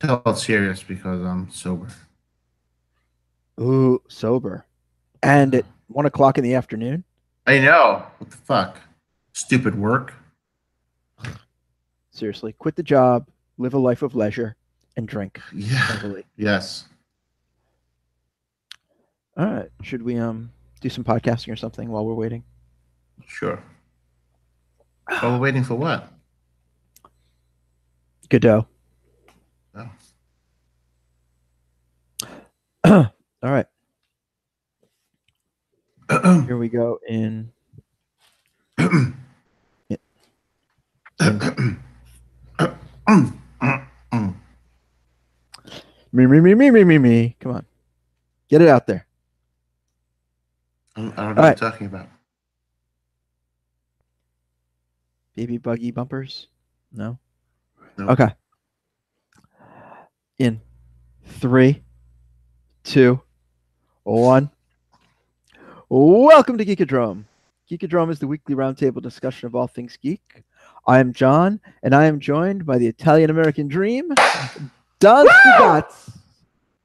Tell it's serious because I'm sober. Ooh, sober. And at 1 o'clock in the afternoon? I know. What the fuck? Stupid work. Seriously, quit the job, live a life of leisure, and drink Yeah. heavily. Yes. All right. Should we do some podcasting or something while we're waiting? Sure. While we're waiting for what? Godot. Oh. All right. Here we go in me. Come on. Get it out there. I don't know All what you're right. talking about. Baby buggy bumpers? No. Nope. Okay. In three, two, one. Welcome to Geekodrome. Geekodrome is the weekly roundtable discussion of all things geek. I am John, and I am joined by the Italian American dream, Don Woo! Stugots.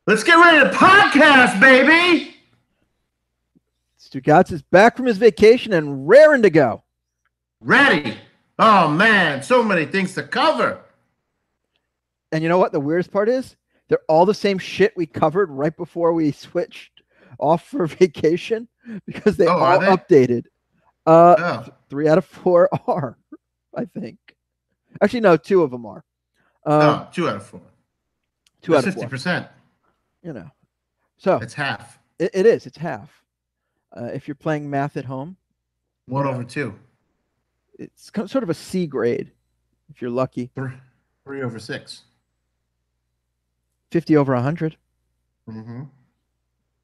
Let's get ready to podcast, baby. Stugots is back from his vacation and raring to go. Ready. Oh man, so many things to cover. And you know what the weirdest part is? They're all the same shit we covered right before we switched off for vacation because they Oh, are all they? updated. Oh, 3 out of 4 are, I think. Actually, no, 2 of them are. oh, 2 out of 4. Two That's out of fifty four. percent. You know, so That's half. it is. It's half. If you're playing math at home, you One know over two. it's sort of a C grade if you're lucky. Three over 6. 50/100. Mm-hmm.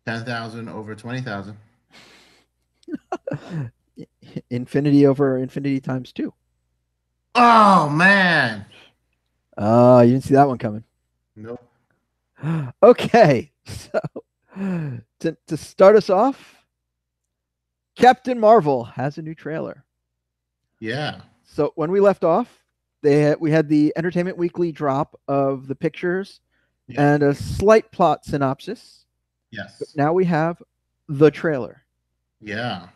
10,000 over 20,000. Infinity over infinity times 2. Oh man. You didn't see that one coming. Nope. Okay, so to start us off, Captain Marvel has a new trailer. Yeah. So when we left off, we had the Entertainment Weekly drop of the pictures Yeah. and a slight plot synopsis. But Yes. now we have the trailer. Yeah.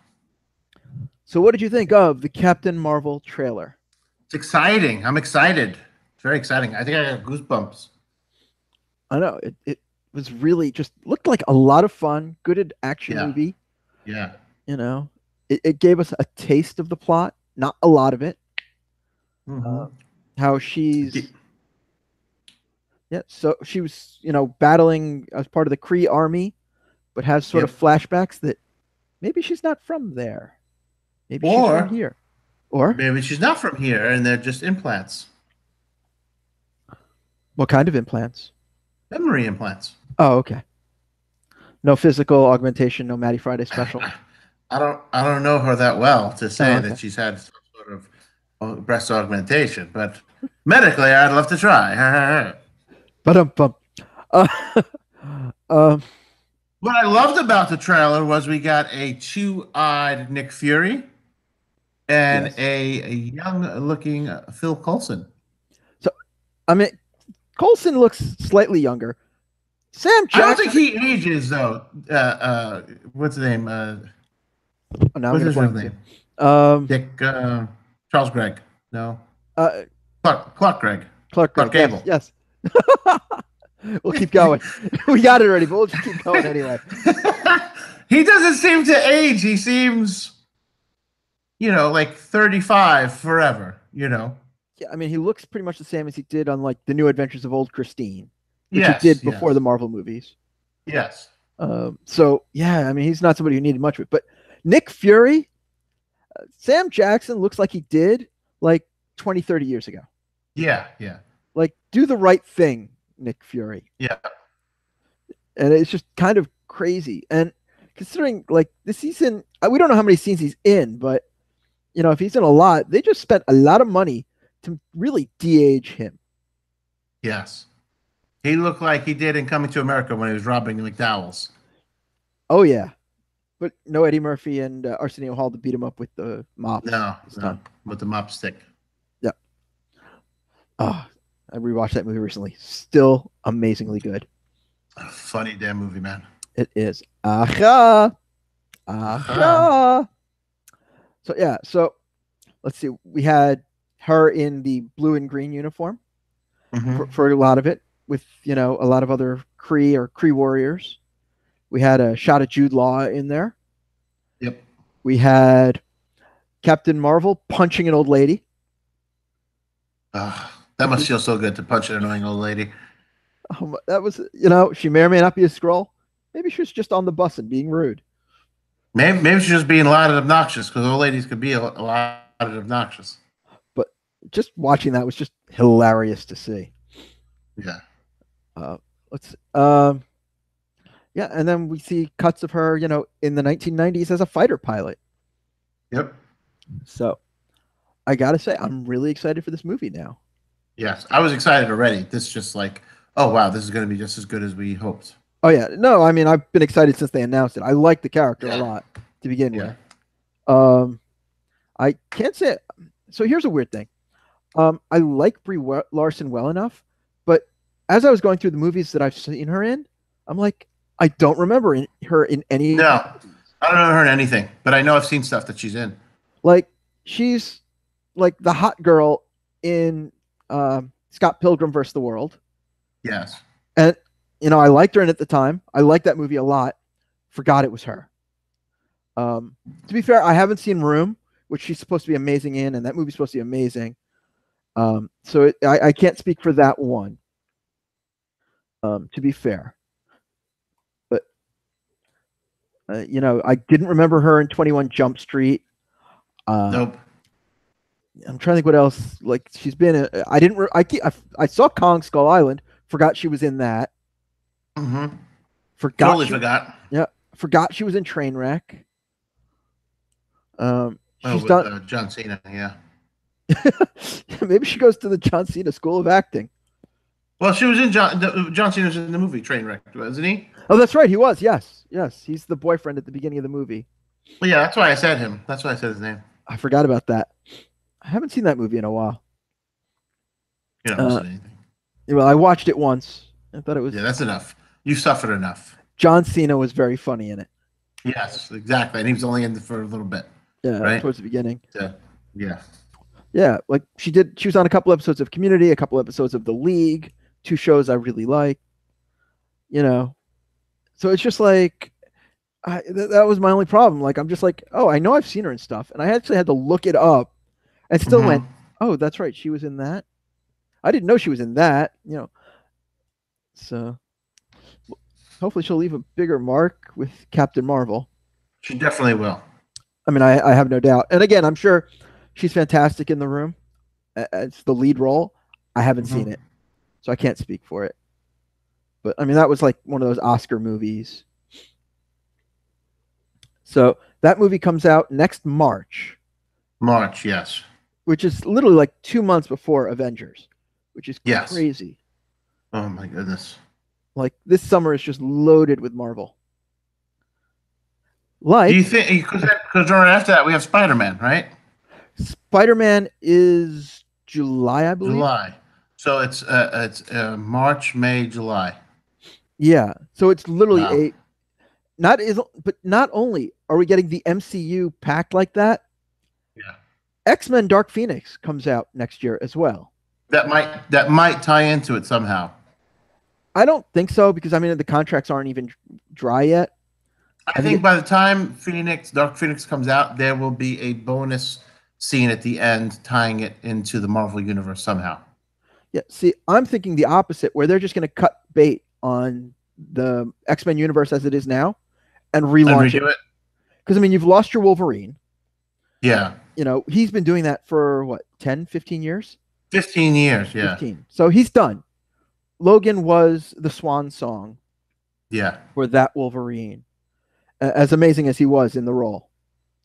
So what did you think of the Captain Marvel trailer? It's exciting. I'm excited. It's very exciting. I think I got goosebumps. I know it was really just looked like a lot of fun, good action Yeah. movie. Yeah. You know, it gave us a taste of the plot, not a lot of it. Mm-hmm. Uh, how she's yeah, so she was battling as part of the Kree army, but has sort of Yep. flashbacks that maybe she's not from there, maybe she's from Or here, or maybe she's not from here and they're just implants, what kind of implants? memory implants. Oh, okay. No physical augmentation, no Maddie Friday special. I don't know her that well to Oh, say that okay. she's had some sort of breast augmentation, but medically, I'd love to try. But uh, um, What I loved about the trailer was we got a two-eyed Nick Fury and yes. a young-looking Phil Coulson. So I mean, Colson looks slightly younger. Sam I don't think Jackson. he ages though. What's his name? Oh, now I'm What's gonna his real blank name? too. Um, Dick Charles Gregg. No, uh, Clark Gregg. Clark Clark Gregg. Yes, Gable. yes. We'll keep going. We got it already, but we'll just keep going anyway. He doesn't seem to age. He seems, like 35 forever. Yeah, I mean, he looks pretty much the same as he did on like the New Adventures of Old Christine, which he Yes, did before the yes, Marvel movies. yes. So yeah, I mean, he's not somebody who needed much of it. But Nick Fury, Sam Jackson looks like he did like 20, 30 years ago. Yeah, yeah, Like, do the right thing, Nick Fury. yeah. And it's just kind of crazy. And considering like the season, we don't know how many scenes he's in, but if he's in a lot, they just spent a lot of money to really de-age him. Yes. He looked like he did in Coming to America when he was robbing the McDowell's. Oh yeah, but no Eddie Murphy and Arsenio Hall to beat him up with the mops No, this no, time. with the mop stick. Yeah. Oh, I rewatched that movie recently. Still amazingly good. Funny damn movie, man. It is. Aha. Uh-huh. Aha. So yeah, so let's see. We had her in the blue and green uniform Hmm. for a lot of it, with a lot of other Kree warriors. We had a shot of Jude Law in there. Yep. We had Captain Marvel punching an old lady. That must feel so good to punch an annoying old lady. That was, she may or may not be a scroll. Maybe she was just on the bus and being rude. Maybe she's just being loud and obnoxious because old ladies could be a loud and obnoxious. But just watching that was just hilarious to see. Yeah. Uh, let's yeah, and then we see cuts of her, in the 1990s as a fighter pilot. Yep. So I gotta say, I'm really excited for this movie now. Yes, I was excited already. This just like, oh wow, this is going to be just as good as we hoped. Oh yeah, no, I mean I've been excited since they announced it. I like the character a Yeah. lot to begin Yeah. with. I can't say. So here's a weird thing. I like Larson well enough, but as I was going through the movies that I've seen her in, I'm like, I don't remember her in any. No, I don't know her in anything, but I know I've seen stuff that she's in. Like she's like the hot girl in Scott Pilgrim versus the World, Yes. and I liked her in it at the time. I liked that movie a lot. Forgot it was her. To be fair, I haven't seen Room, which she's supposed to be amazing in, and that movie's supposed to be amazing. So I can't speak for that one. To be fair, but I didn't remember her in 21 Jump Street. Nope. I'm trying to think what else. Like she's been. I didn't. I saw Kong Skull Island. Forgot she was in that. Mm-hmm. Forgot. Forgot. Yeah. Forgot she was in Trainwreck. She's With done. John Cena. Yeah. Maybe she goes to the John Cena School of Acting. Well, she was in John Cena was in the movie Trainwreck, wasn't he? Oh, that's right. He was. Yes. Yes. He's the boyfriend at the beginning of the movie. Well, yeah, that's why I said him. That's why I said his name. I forgot about that. I haven't seen that movie in a while. You don't listen to anything. Well, I watched it once. I thought it was. Yeah, that's enough. You suffered enough. John Cena was very funny in it. Yes, exactly. And he was only in it for a little bit. Yeah, right? Towards the beginning. Yeah. Yeah. Yeah, like she was on a couple episodes of Community, a couple episodes of The League, two shows I really like. So it's just like that was my only problem. Like I'm just like, oh, I know I've seen her and stuff, and I actually had to look it up, and still went, oh, that's right, she was in that. I didn't know she was in that. So hopefully she'll leave a bigger mark with Captain Marvel. She definitely will. I mean, I have no doubt. And again, I'm sure she's fantastic in The Room. It's the lead role. I haven't seen it, so I can't speak for it. But I mean, that was like one of those Oscar movies. So that movie comes out next March. March, yes. Which is literally like 2 months before Avengers, which is crazy. Oh my goodness. Like this summer is just loaded with Marvel. Like, do you think because right after that we have Spider-Man, right? Spider-Man is July, I believe. July. So it's March, May, July. Yeah. So it's literally but not only are we getting the MCU packed like that. Yeah. X-Men Dark Phoenix comes out next year as well. That might tie into it somehow. I don't think so because I mean the contracts aren't even dry yet. I think by the time Dark Phoenix comes out, there will be a bonus scene at the end tying it into the Marvel universe somehow. Yeah, see, I'm thinking the opposite, where they're just going to cut bait on the X-Men universe as it is now and relaunch it. Because, I mean, you've lost your Wolverine. Yeah. He's been doing that for, what, 10, 15 years? 15 years, yeah. 15. So he's done. Logan was the swan song. Yeah. For that Wolverine. As amazing as he was in the role.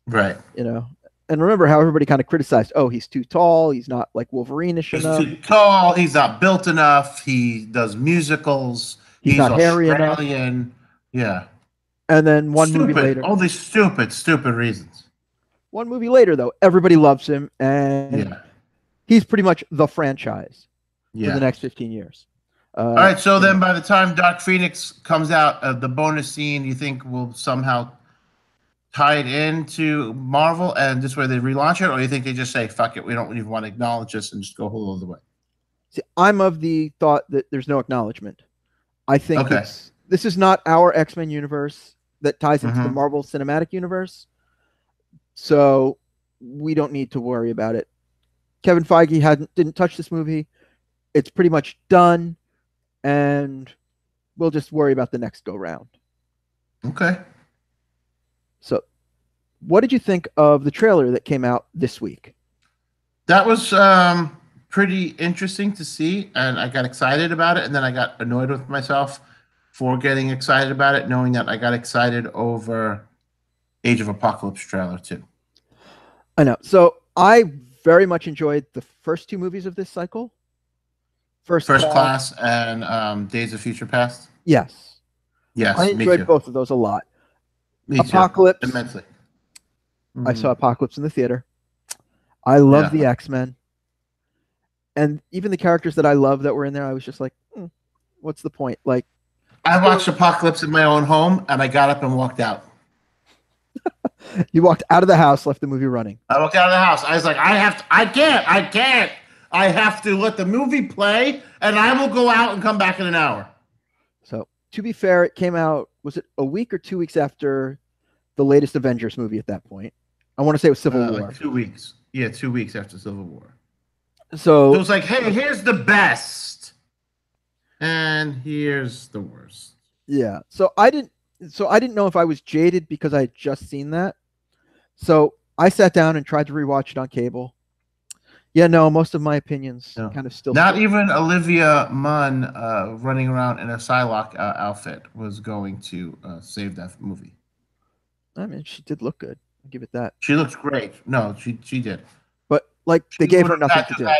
Right. And remember how everybody kind of criticized, oh, he's too tall. He's not like Wolverine-ish enough. He's too tall. He's not built enough. He does musicals. He's not hairy enough. Yeah. And then movie later. All these stupid reasons. One movie later, though, everybody loves him. And he's pretty much the franchise. for the Yeah. next 15 years. All right. So You then, know, by the time Dark Phoenix comes out, the bonus scene you think will somehow tie it into Marvel, and this way they relaunch it, or you think they just say "fuck it"? We don't even want to acknowledge this and just go whole other way. see, I'm of the thought that there's no acknowledgement. I think Okay. this is not our X-Men universe that ties into the Mm-hmm. Marvel Cinematic Universe, so we don't need to worry about it. Kevin Feige didn't touch this movie. It's pretty much done, and we'll just worry about the next go round. Okay. So, what did you think of the trailer that came out this week? That was pretty interesting to see, and I got excited about it, and then I got annoyed with myself for getting excited about it, knowing that I got excited over Age of Apocalypse trailer too. I know. So, I very much enjoyed the first two movies of this cycle. First First Class, Class and Days of Future Past. yes, I Yes, me enjoyed too. both of those a lot. Me too. Apocalypse, Immensely. I saw Mhm. Apocalypse in the theater. I love Yeah. the X-Men, and even the characters that I love that were in there, I was just like, what's the point? Like, I watched Apocalypse in my own home, and I got up and walked out. you walked out of the house, left the movie running. I walked out of the house. I was like, I can't. I have to let the movie play, and I will go out and come back in an hour. So, to be fair, it came out, was it a week or 2 weeks after the latest Avengers movie at that point? I want to say it was Civil War. Like 2 weeks. Yeah, 2 weeks after Civil War. So So, it's like, hey, here's the best, and here's the worst. yeah. So I didn't know if I was jaded because I had just seen that. So I sat down and tried to rewatch it on cable. Yeah, no, most of my opinions No. kind of still. Not even Olivia Munn running around in a Psylocke outfit was going to save that movie. I mean, she did look good. I'll give it that. She looks great. No, she did. But like, they She gave would her have nothing had to to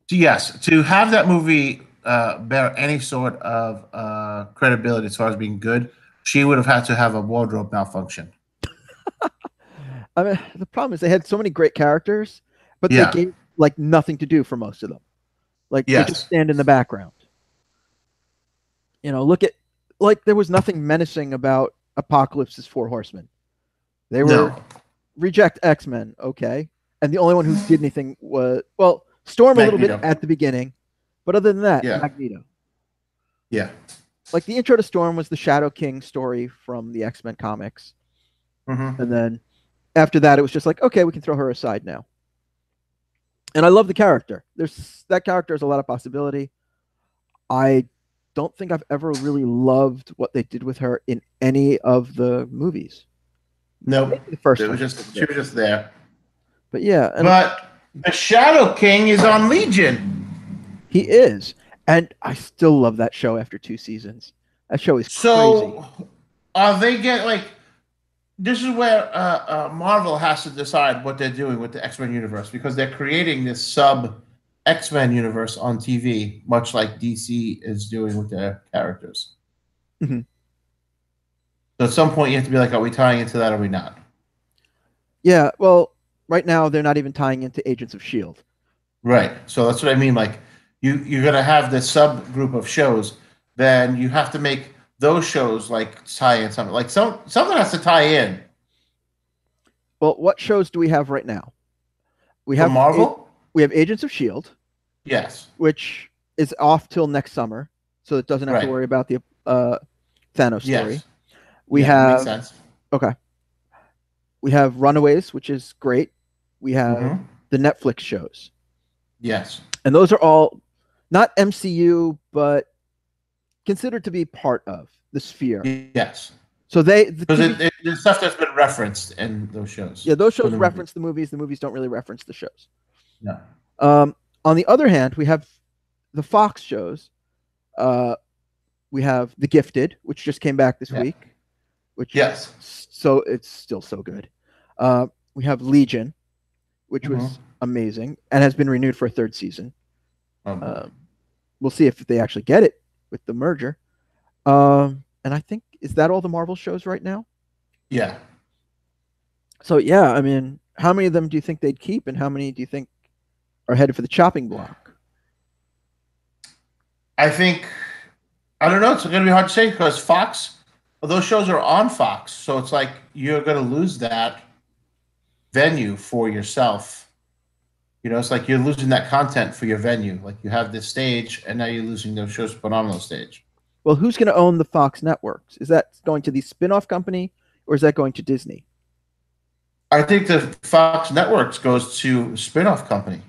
do. yes, to have that movie bear any sort of credibility as far as being good, she would have had to have a wardrobe malfunction. I mean, the problem is they had so many great characters, but they Yeah. gave like nothing to do for most of them. Like they just Yes. stand in the background. Look at like there was nothing menacing about Apocalypse's Four Horsemen. They were No. reject X-Men, okay, and the only one who did anything was Storm a little bit Magneto. at the beginning, but other than that, Yeah. Magneto. Yeah. Like the intro to Storm was the Shadow King story from the X-Men comics, Mm-hmm. and then after that, it was just like, okay, we can throw her aside now. And I love the character. That character has a lot of possibility. I don't think I've ever really loved what they did with her in any of the movies. Nope. Maybe the first It one. was just she was just there. But yeah, and But the Shadow King is on Legion. he is. And I still love that show after 2 seasons. That show is crazy. So are they get like this is where Marvel has to decide what they're doing with the X-Men universe because they're creating this sub X-Men universe on TV, much like DC is doing with their characters. Mhm. So at some point you have to be like, are we tying into that or are we not? Yeah, well, right now they're not even tying into Agents of S.H.I.E.L.D. Right. So that's what I mean. Like you're gonna have this subgroup of shows, then you have to make those shows like tie in something. Like something has to tie in. Well, what shows do we have right now? We For have Marvel? we have Agents of S.H.I.E.L.D., Yes. which is off till next summer, so it doesn't have to Right. worry about the Thanos story. Yes. We Yeah, that makes have sense. okay. We have Runaways, which is great. We have Mhm. the Netflix shows, Yes. and those are all not MCU, but considered to be part of the sphere. Yes. So Because there's stuff that's been referenced in those shows. yeah, those For shows the reference the movies. The movies don't really reference the shows. No. On the other hand, we have the Fox shows. We have The Gifted, which just came back this Yeah. week. Which Yes. so it's still so good. We have Legion, which was Mhm. amazing and has been renewed for a third season. Oh, We'll see if they actually get it with the merger. And I think is that all the Marvel shows right now? yeah. So yeah, I mean, how many of them do you think they'd keep, and how many do you think are headed for the chopping block? I think I don't know. It's going to be hard to say because Fox, those shows are on Fox, so it's like you're going to lose that venue for yourself. You know, it's like you're losing that content for your venue. Like you have this stage, and now you're losing those shows put on those stage. Well, who's going to own the Fox networks? Is that going to the spin-off company or is that going to Disney? I think the Fox Networks goes to spin-off company.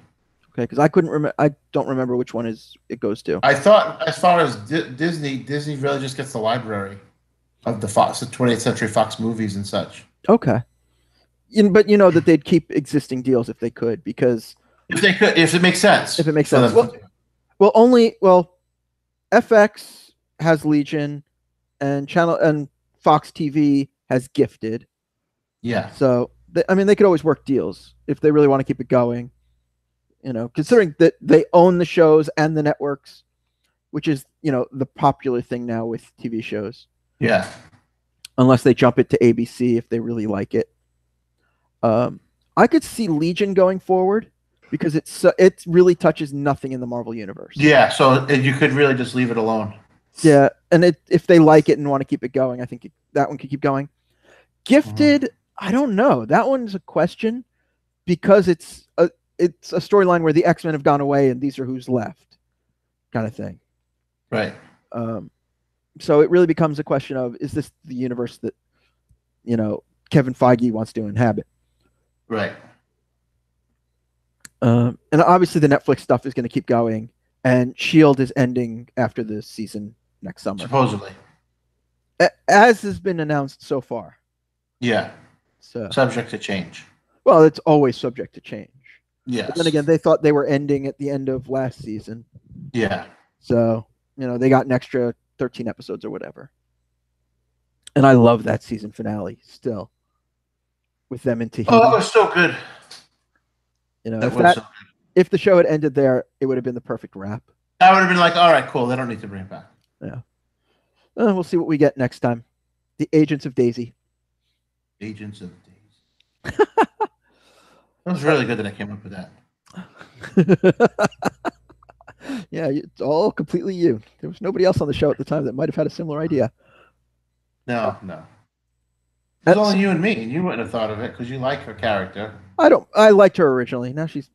Okay, because I couldn't remember. I don't remember which one is it goes to. I thought, as far as Disney really just gets the library of the Fox, the 20th Century Fox movies and such. Okay, but you know that they'd keep existing deals if they could, because if they could, if it makes sense, if it makes sense. Well, FX has Legion, and Fox TV has Gifted. Yeah. So I mean, they could always work deals if they really want to keep it going. You know, considering that they own the shows and the networks, which is, you know, the popular thing now with TV shows. Yeah. Unless they jump it to ABC if they really like it. I could see Legion going forward because it really touches nothing in the Marvel universe. Yeah, so you could really just leave it alone. Yeah, and if they like it and want to keep it going, I think that one could keep going. Gifted, I don't know. That one's a question because it's a storyline where the X-Men have gone away and these are who's left, kind of thing. Right. So it really becomes a question of, is this the universe that, you know, Kevin Feige wants to inhabit? Right. And obviously the Netflix stuff is going to keep going, and S.H.I.E.L.D. is ending after this season next summer. Supposedly. As has been announced so far. Yeah. So subject to change. Well, it's always subject to change. Yes. But then again, they thought they were ending at the end of last season. Yeah. So, you know, they got an extra 13 episodes or whatever. And I love that season finale still. With them in Tahiti. Oh, that was so good. You know, if the show had ended there, it would have been the perfect wrap. I would have been like, all right, cool. They don't need to bring it back. Yeah. We'll see what we get next time. The Agents of Daisy. Agents of Daisy. That was really good that I came up with that. Yeah, it's all completely you. There was nobody else on the show at the time that might have had a similar idea. No. It's only you and me, and you wouldn't have thought of it because you like her character. I liked her originally. Now she's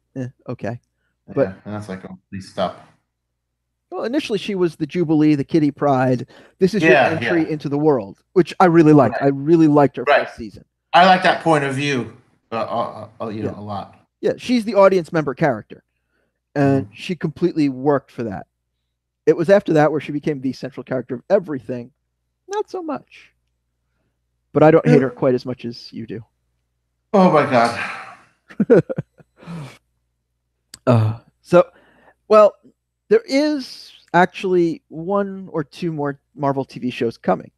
okay. Yeah, but and that's like, oh, please stop. Well, initially she was the Jubilee, the Kitty Pryde. This is your entry into the world, which I really liked. Right. I really liked her first season. I like that point of view, know, a lot. Yeah, she's the audience member character, and she completely worked for that. It was after that where she became the central character of everything. Not so much. But I don't hate her quite as much as you do. Oh my god. Well, there is actually 1 or 2 more Marvel TV shows coming.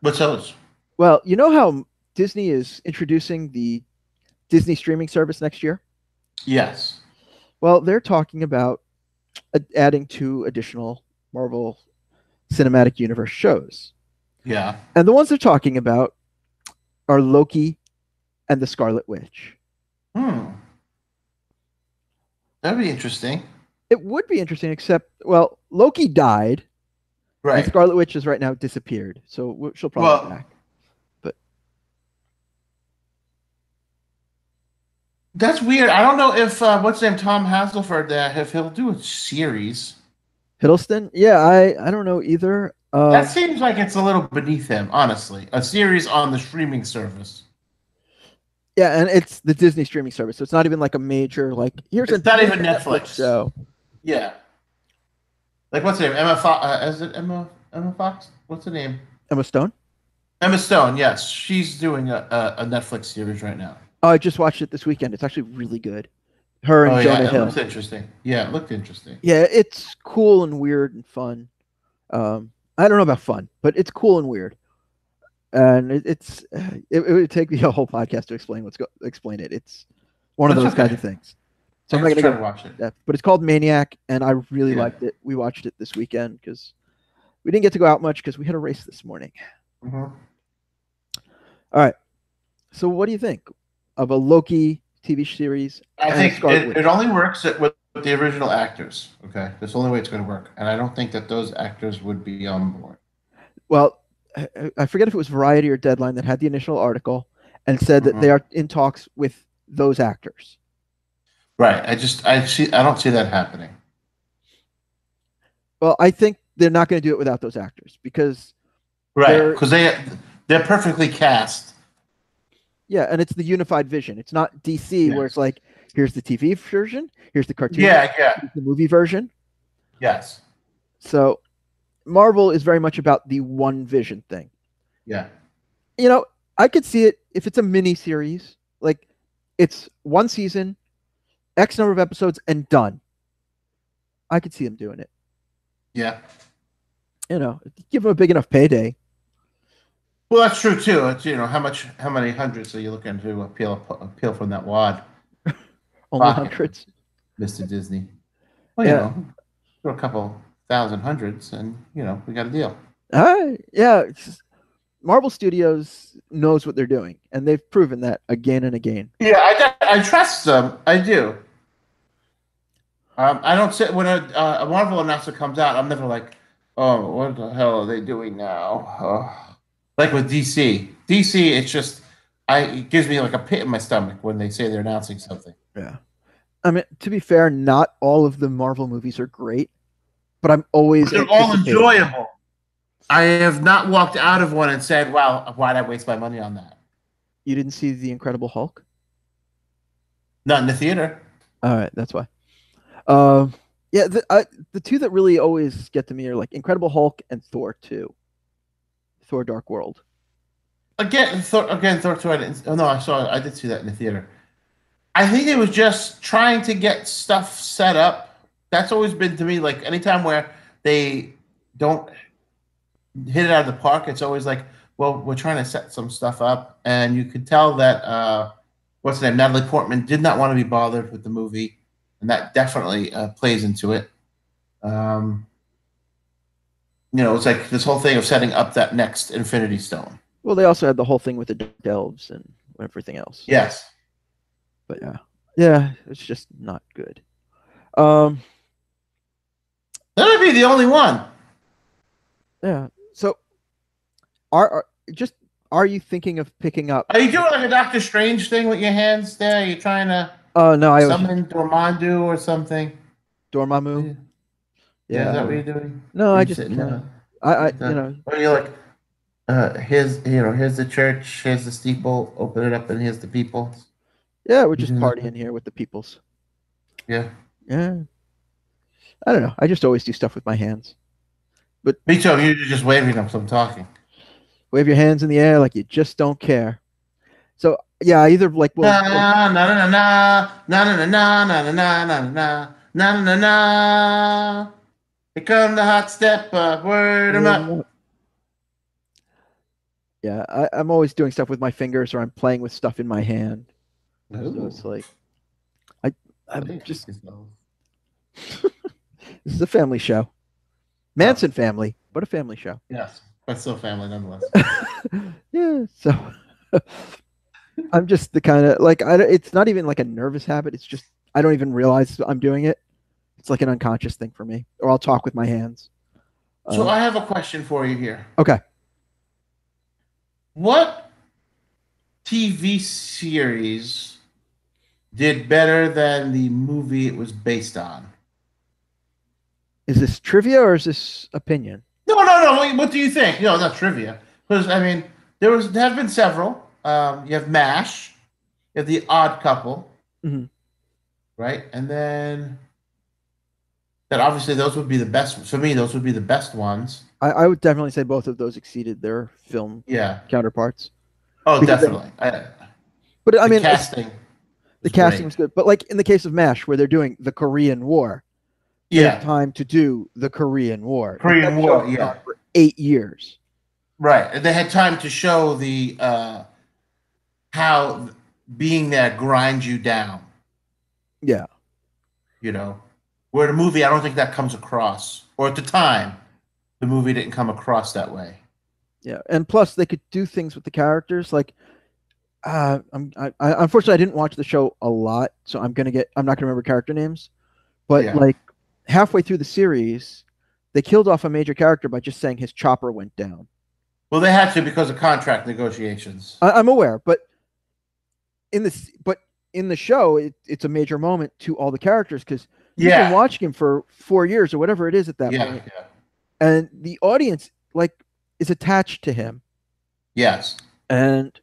What's those? Well, you know how Disney is introducing the Disney streaming service next year? Yes. Well, they're talking about adding 2 additional Marvel Cinematic Universe shows. Yeah. And the ones they're talking about are Loki and the Scarlet Witch. That'd be interesting. It would be interesting, except, well, Loki died. Right. And Scarlet Witch has right now disappeared. So she'll probably be back. But that's weird. I don't know if, what's his name, Tom Hasselford, if he'll do a series. Hiddleston? Yeah, I don't know either. That seems like it's a little beneath him, honestly. A series on the streaming service. Yeah, and it's the Disney streaming service, so it's not even like a major it's not even Netflix. So yeah, like what's her name? Emma Fox? Is it Emma Fox? What's her name? Emma Stone. Emma Stone. Yes, she's doing a Netflix series right now. Oh, I just watched it this weekend. It's actually really good. Her and Jonah Hill. It looks interesting. Yeah, it looked interesting. Yeah, it's cool and weird and fun. I don't know about fun, but it's cool and weird. And it would take me a whole podcast to explain it. It's one of those kinds of things. So I'm not going to watch it. Yeah, but it's called Maniac, and I really liked it. We watched it this weekend because we didn't get to go out much because we had a race this morning. Mm-hmm. All right. So what do you think of a Loki TV series? I think it only works with But the original actors, okay, that's the only way it's going to work, and I don't think that those actors would be on board. Well, I forget if it was Variety or Deadline that had the initial article and said that they Mhm. are in talks with those actors. Right. I don't see that happening. Well, I think they're not going to do it without those actors because Right, they're because they're perfectly cast. yeah, and it's the unified vision. It's not DC where it's Yes. like here's the TV version, here's the cartoon version, Yeah, yeah, here's the movie version. yes, So Marvel is very much about the one vision thing. yeah, You know, I could see it if it's a mini series, like it's one season, X number of episodes, and done. I could see them doing it. yeah. You know, give them a big enough payday. Well, that's true too. It's how many hundreds are you looking to appeal from that wad Only pocket, hundreds. Mister Disney? Well, Yeah. for a couple thousand hundreds, and we got a deal. Yeah. Marvel Studios knows what they're doing, and they've proven that again and again. Yeah, I trust them. I do. I don't sit when a Marvel announcer comes out. I'm never like, oh, what the hell are they doing now? Like with DC, it's just it gives me like a pit in my stomach when they say they're announcing something. Yeah. I mean, to be fair, not all of the Marvel movies are great, but I'm always But they're all anticipating them. enjoyable. I have not walked out of one and said, "Wow, why'd I waste my money on that?" You didn't see the Incredible Hulk? Not in the theater. All right, that's why. Um, yeah, the two that really always get to me are like Incredible Hulk and Thor 2, Thor Dark World. Thor 2. I didn't. Oh no, I did see that in the theater. I think it was just trying to get stuff set up. That's always been to me like anytime where they don't hit it out of the park, it's always like, well, we're trying to set some stuff up, and you could tell that what's the name, Natalie Portman did not want to be bothered with the movie, and that definitely plays into it. Um, it's like this whole thing of setting up that next Infinity Stone. Well, they also had the whole thing with the Dark Elves and everything else. Yes, But yeah, it's just not good. Um, that would be the only one. yeah. So are just are you thinking of picking up? Are you doing like a Doctor Strange thing with your hands there? Are you trying to Oh no, I was just summon Dormammu or something? Dormammu. Yeah, is Yeah. that what you're doing? No, Are I you just sitting kind of there? I Or you're like, here's the church, here's the steeple, open it up, and here's the people. yeah, we're You just do that? partying here with the peoples. Yeah. Yeah. I don't know. I just always do stuff with my hands. But Me too. You're just waving them, so I'm talking. wave your hands in the air like you just don't care. So yeah, I either like Na will na na na na na na na na na na na na na na na. Here come the hot step up, word 'em up. yeah, I'm always doing stuff with my fingers or I'm playing with stuff in my hand. So Ooh, it's like I I'm thank just you. this is a family show. Oh, Manson family, but a family show. yes, but still family nonetheless. Yeah, so I'm just the kind of like it's not even like a nervous habit. It's just I don't even realize I'm doing it. It's like an unconscious thing for me. Or I'll talk with my hands. So Uh, I have a question for you here. okay. What TV series did better than the movie it was based on? Is this trivia or is this opinion? No, no, no. What do you think? No, not trivia. Because I mean, there have been several. You have Mash, you have The Odd Couple, Mm-hmm. right? And then that obviously those would be the best for me. Those would be the best ones. I would definitely say both of those exceeded their film Yeah. counterparts Oh, because they, definitely. but I The mean casting the was casting great. was good. But like in the case of MASH, where they're doing the Korean War, they have Yeah. time to do the Korean War. Like that Korean show's War. been on Yeah. for 8 years. Right. And they had time to show the how being there grinds you down. Yeah. You know, where the movie, I don't think that comes across, or at the time, the movie didn't come across that way. Yeah. And plus they could do things with the characters like unfortunately I didn't watch the show a lot, so I'm not gonna remember character names. But Yeah. like halfway through the series, they killed off a major character by just saying his chopper went down. Well, they had to because of contract negotiations. I'm aware, but in the show, it's a major moment to all the characters because you've been Yeah. watching him for 4 years or whatever it is at that Yeah. point, Yeah. and the audience like is attached to him. Yes. And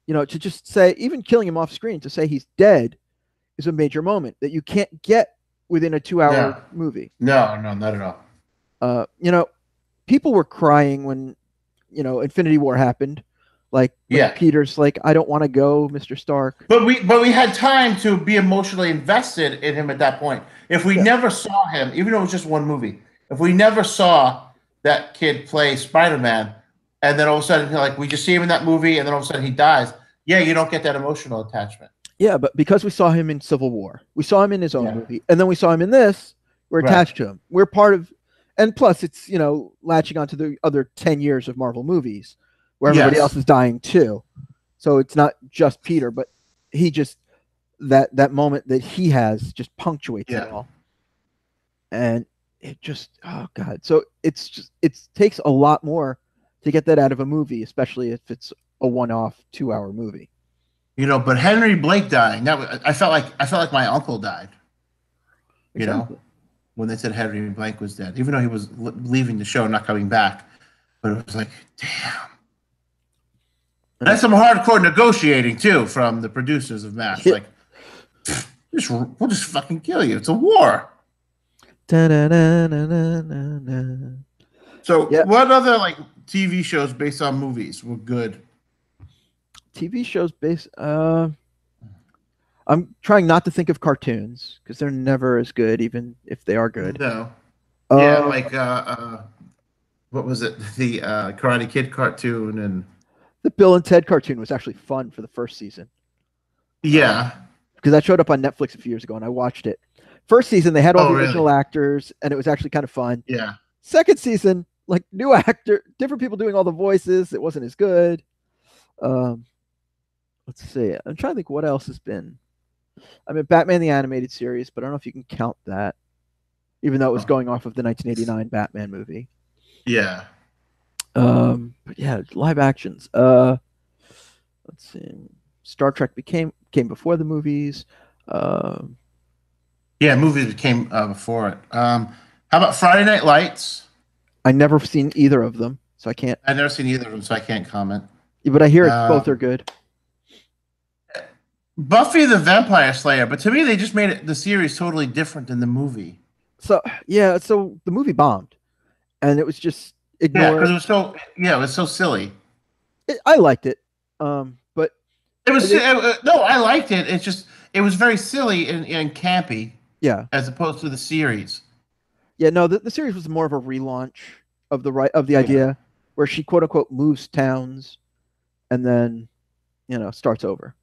to just say, even killing him off screen, to say he's dead is a major moment that you can't get within a 2 hour No. movie. No. No. Not at all. Uh, you know, People were crying when Infinity War happened, like when Yeah. Peter's like, "I don't want to go, Mr. Stark." But we had time to be emotionally invested in him at that point. If we Yeah, never saw him, even though it was just one movie, if we never saw that kid play Spider-Man, and then all of a sudden, like we just see him in that movie, and then all of a sudden he dies, yeah, you don't get that emotional attachment. yeah, but because we saw him in Civil War, we saw him in his own Yeah. movie, and then we saw him in this, we're Right. attached to him. We're part of, and plus, it's latching onto the other 10 years of Marvel movies, where everybody Yes. else is dying too. So it's not just Peter, but he just that moment that he has just punctuates it Yeah. all, and it just, oh god. So it takes a lot more to get that out of a movie, especially if it's a one-off 2 hour movie. But Henry Blake dying, I felt like my uncle died. You know, Exactly. when they said Henry Blake was dead, even though he was leaving the show, not coming back. But it was like, damn. And That's some hardcore negotiating too from the producers of MASH. Like, we'll just fucking kill you. It's a war. So, yeah, what other like TV shows based on movies were good? TV shows based. I'm trying not to think of cartoons because they're never as good, even if they are good. No. Yeah, Uh, like what was it? The Karate Kid cartoon and the Bill and Ted cartoon was actually fun for the first season yeah. because that showed up on Netflix a few years ago and I watched it. First season, they had all Oh, the really? original actors and it was actually kind of fun. Yeah. Second season, like new actor, different people doing all the voices. It wasn't as good. Um, let's see. I'm trying to think what else has been. I mean, Batman the Animated Series, but I don't know if you can count that, even though it was Oh, going off of the 1989 Batman movie. yeah. But yeah, live actions. Let's see. Star Trek came before the movies. Um, Yeah, movies came before it. How about Friday Night Lights? I never seen either of them, so I can't. I've never seen either of them, so I can't comment. But I hear both are Um, good. Buffy the Vampire Slayer, but to me, they just made the series totally different than the movie. So yeah, so the movie bombed, and it was just Yeah, ignore because it. it was so silly. I liked it, but It was it, no, I liked it. It's just it was very silly and campy yeah, as opposed to the series. yeah. No, the series was more of a relaunch of the Yeah. idea where she quote unquote moves towns, and then starts over.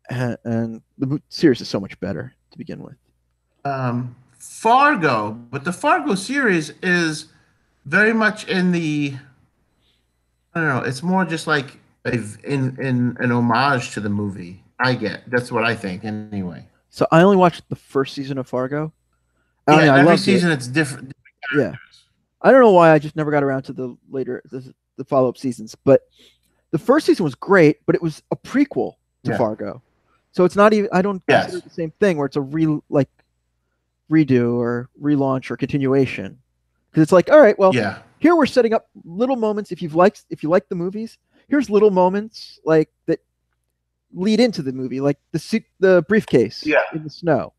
And the series is so much better to begin with. Fargo, but the Fargo series is very much in the I don't know. It's more just like in an homage to the movie. That's what I think anyway. So I only watched the first season of Fargo. I Yeah, mean, I every loved it. season it's different. Yeah, I don't know why I just never got around to the follow up seasons. But the first season was great, but it was a prequel to Yeah. Fargo, so it's not even. I don't consider Yes. it the same thing where it's a redo or relaunch or continuation because it's like, all right, well, Yeah. here we're setting up little moments. If you like the movies, here's little moments like that lead into the movie, like the briefcase Yeah. in the snow.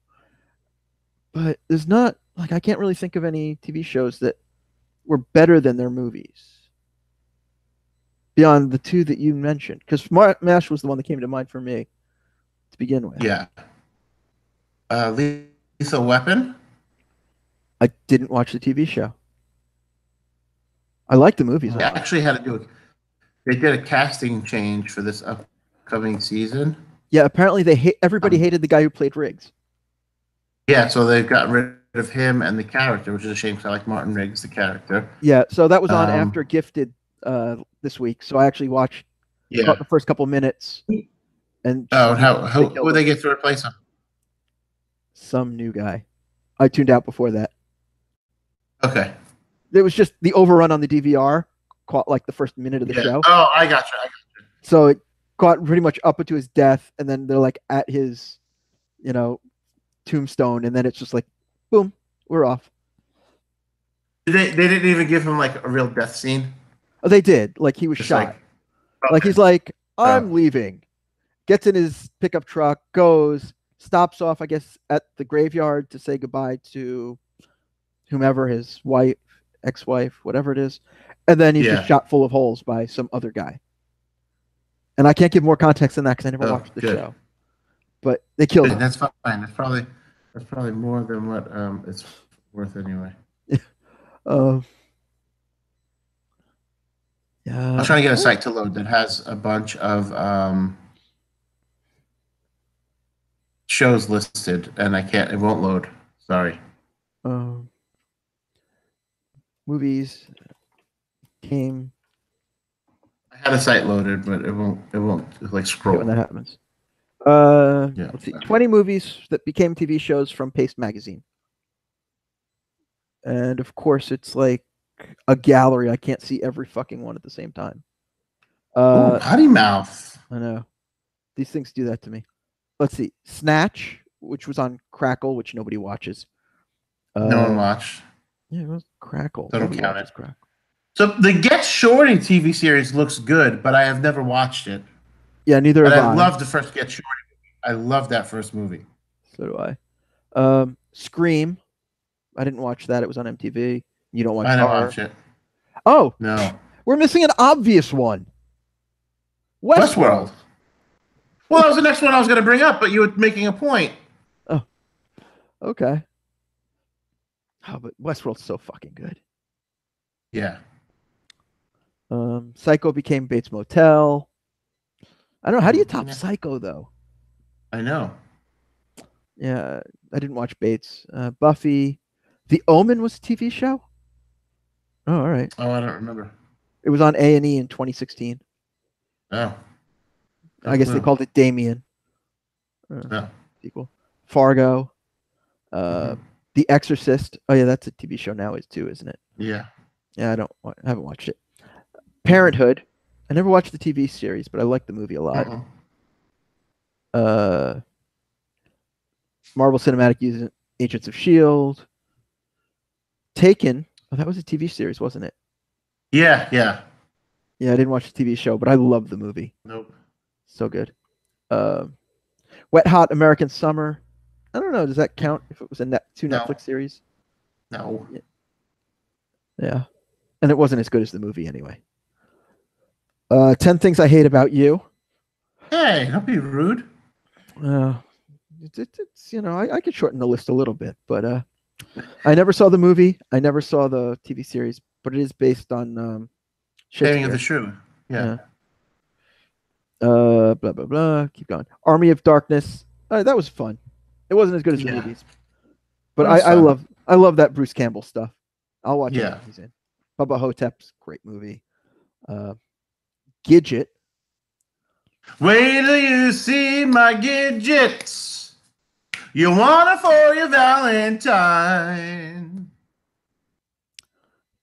But there's not like I can't really think of any TV shows that were better than their movies beyond the two that you mentioned. Because MASH was the one that came to mind for me to begin with. Yeah. Lethal Weapon. I didn't watch the TV show. I like the movies a They lot. actually had to do. They did a casting change for this upcoming season. Yeah, apparently everybody hated the guy who played Riggs. Yeah, so they got rid of him and the character, which is a shame because I like Martin Riggs, the character. Yeah, so that was on Um, after Gifted this week. So I actually watched Yeah. about the first couple minutes and Oh, and they how killed would him. they get to replace him? Some new guy. I tuned out before that. Okay. It was just the overrun on the DVR caught like the first minute of the Yeah. show. Oh, I got you. So it caught pretty much up to his death, and then they're like at his, you know, tombstone, and then it's just like, boom, we're off. They didn't even give him like a real death scene. Oh, they did. Like he was Just shot. like Like okay. he's like, Oh, I'm leaving. Gets in his pickup truck, goes, stops off, I guess, at the graveyard to say goodbye to whomever, his wife, ex-wife, whatever it is, and then he's just yeah. shot full of holes by some other guy. And I can't give more context than that because I never Oh, watched the good. show. But they killed him. That's fine. That's probably more than what it's worth anyway. Uh, I was yeah. trying to get a site to load that has a bunch of shows listed, and I can't. It won't load. Sorry. Um, movies came. I had a site loaded, but it won't. It won't like scroll. When that happens. Yeah. Let's see. 20 movies that became TV shows from Paste Magazine. And of course, it's like a gallery. I can't see every fucking one at the same time. Ooh, potty mouth. I know. These things do that to me. Let's see. Snatch, which was on Crackle, which nobody watches. No one watched. Yeah, it was Crackle. So don't Nobody count watches it. Crackle. So the Get Shorty TV series looks good, but I have never watched it. Yeah, neither But have I I. love the first Get Shorty. I love that first movie. So do I. Scream. I didn't watch that. It was on MTV. You don't watch I didn't horror. watch it. Oh, No. we're missing an obvious one. Westworld. Well, that was the next one I was going to bring up, but you were making a point. Oh, okay. Oh, but Westworld's so fucking good. Yeah. Psycho became Bates Motel. I don't know. How do you top Yeah. Psycho, though? I know. Yeah, I didn't watch Bates. Buffy. The Omen was a TV show? Oh, all right. Oh, I don't remember. It was on A&E in 2016. Oh. I guess they called it Damien. No. Sequel. Fargo. The Exorcist. Oh, yeah, that's a TV show now, too, isn't it? Yeah. Yeah, I haven't watched it. Parenthood. I never watched the TV series, but I like the movie a lot. Marvel Cinematic Universe, Agents of S.H.I.E.L.D. Taken. Oh, that was a TV series, wasn't it? Yeah, yeah. Yeah, I didn't watch the TV show, but I love the movie. Nope. So good. Wet Hot American Summer. I don't know. Does that count if it was a Netflix series? No. Yeah. And it wasn't as good as the movie anyway. 10 Things I Hate About You. Hey, don't be rude. It's I could shorten the list a little bit, but I never saw the movie. I never saw the TV series, but it is based on Shaving Shakespeare. of the Shrew. Yeah. Blah blah blah. Keep going. Army of Darkness. That was fun. It wasn't as good as the movies, but I love that Bruce Campbell stuff. I'll watch it. He's in. Bubba Hotep's great movie. Gidget. Wait till you see my Gidgets. You want it for your Valentine.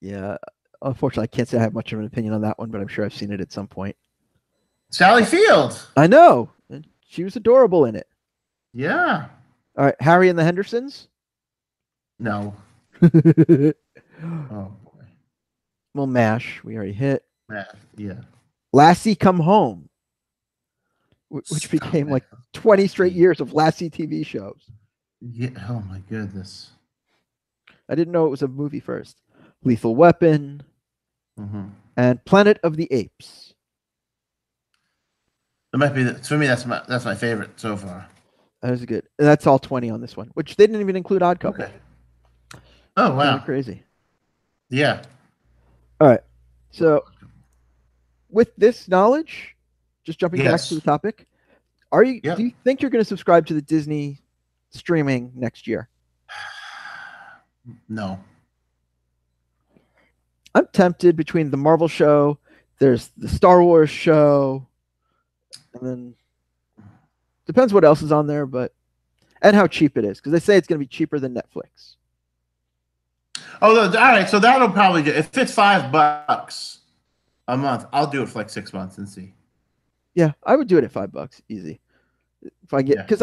Yeah. Unfortunately, I can't say I have much of an opinion on that one, but I'm sure I've seen it at some point. Sally Field. I know. She was adorable in it. Yeah. All right. Harry and the Hendersons? No. Oh, boy. Well, MASH. We already hit. Yeah. Lassie Come Home, which became like 20 straight years of Lassie TV shows. Yeah. Oh, my goodness. I didn't know it was a movie first. Lethal Weapon and Planet of the Apes. It might be for me. That's my favorite so far. That was good. And that's all 20 on this one, which they didn't even include Odd Couple. Okay. Oh wow, crazy. Yeah. All right. So, with this knowledge, just jumping back to the topic, do you think you're going to subscribe to the Disney streaming next year? No. I'm tempted between the Marvel show, there's the Star Wars show, and then depends what else is on there, but and how cheap it is, because they say it's going to be cheaper than Netflix. Oh, all right. So that'll probably do. If it's $5 a month, I'll do it for like 6 months and see. Yeah, I would do it at $5 easy. If I get, Yeah. because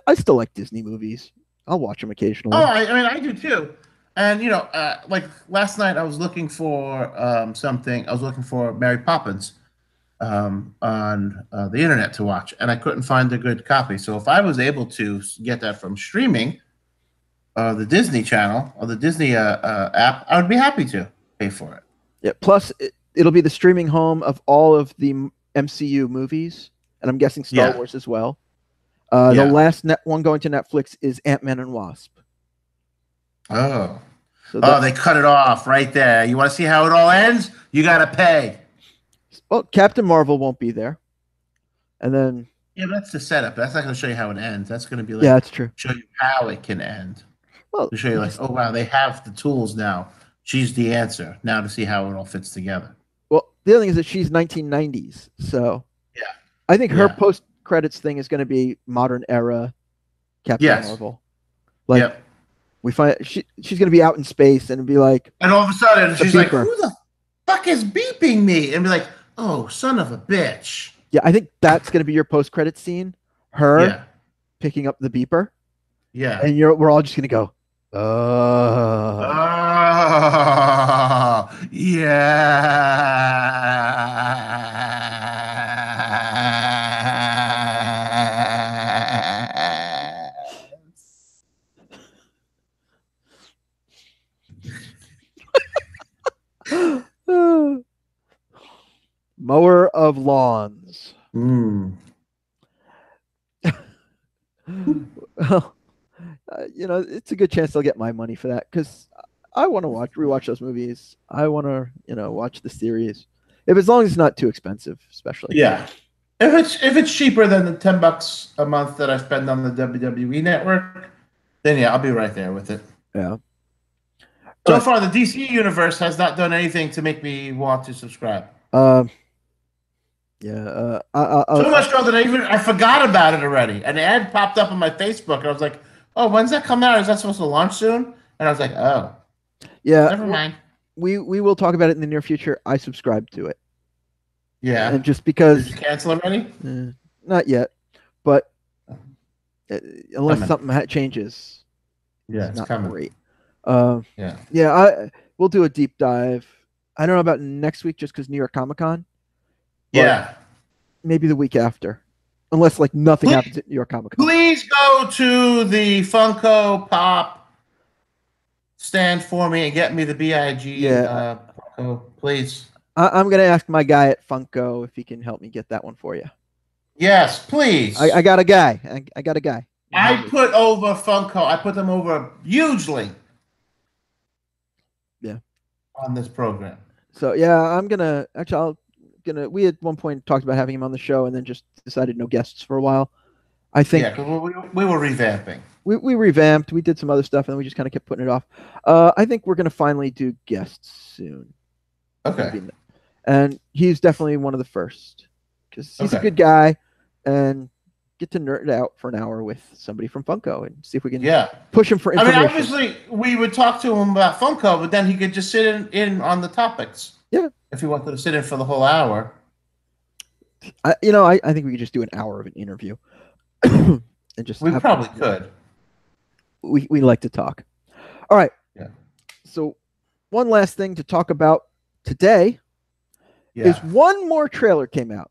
I still like Disney movies. I'll watch them occasionally. Oh, I mean, I do too. And like last night, I was looking for something. I was looking for Mary Poppins on the internet to watch, and I couldn't find a good copy. So if I was able to get that from streaming, the Disney Channel or the Disney app, I would be happy to pay for it. Yeah. Plus, it'll be the streaming home of all of the MCU movies, and I'm guessing Star Yeah. Wars as well. The Yeah. last one going to Netflix is Ant-Man and Wasp. Oh. So Oh, they cut it off right there. You want to see how it all ends? You got to pay. well, Captain Marvel won't be there, and then Yeah, but that's the setup. That's not going to show you how it ends. That's going to be like yeah, that's true. show you how it can end. Well, To show you like, oh wow, they have the tools now. She's the answer. Now to see how it all fits together. well, the other thing is that she's 1990s, so Yeah. I think her Yeah. post credits thing is going to be modern era Captain Yes. Marvel. Like Yep. we find she's going to be out in space and be like, And all of a sudden, she's like, beeper. "Who the fuck is beeping me?" And be like, "Oh, son of a bitch." yeah, I think that's going to be your post credit scene. Her Yeah. picking up the beeper, Yeah. and we're all just going to go, Oh, yeah. mower of lawns. Mm. Well, it's a good chance they'll get my money for that because I want to rewatch those movies. I want to, watch the series. As long as it's not too expensive, especially. Yeah. If it's cheaper than the $10 a month that I spend on the WWE network, then yeah, I'll be right there with it. Yeah. So far, the DC universe has not done anything to make me want to subscribe. Yeah. So much so that I forgot about it already. An ad popped up on my Facebook, and I was like, "Oh, when's that come out? Is that supposed to launch soon?" And I was like, "Oh, yeah. never mind." We will talk about it in the near future. I subscribe to it. Yeah. And just because Did you cancel already? Not yet, but unless Coming. something changes, Yeah, it's not coming. great. Yeah. We'll do a deep dive. I don't know about next week just because New York Comic Con. Yeah. Maybe the week after, unless like nothing happens at New York Comic Con. Please go to the Funko Pop stand for me and get me the BIG. Funko, please. I'm gonna ask my guy at Funko if he can help me get that one for you. Yes, please. I got a guy. I got a guy. I put over Funko. I put them over hugely. Yeah. On this program. So yeah, I'm gonna actually. We at one point talked about having him on the show, and then just decided no guests for a while. I think we were revamping. We revamped. We did some other stuff, and we just kind of kept putting it off. I think we're gonna finally do guests soon. Okay. And he's definitely one of the first because he's a good guy, and get to nerd out for an hour with somebody from Funko and see if we can push him for information. I mean, obviously, we would talk to him about Funko, but then he could just sit in on the topics. Yeah. If he wanted to sit in for the whole hour. I think we could just do an hour of an interview. And just we probably could. We like to talk. All right. Yeah. So one last thing to talk about today is one more trailer came out.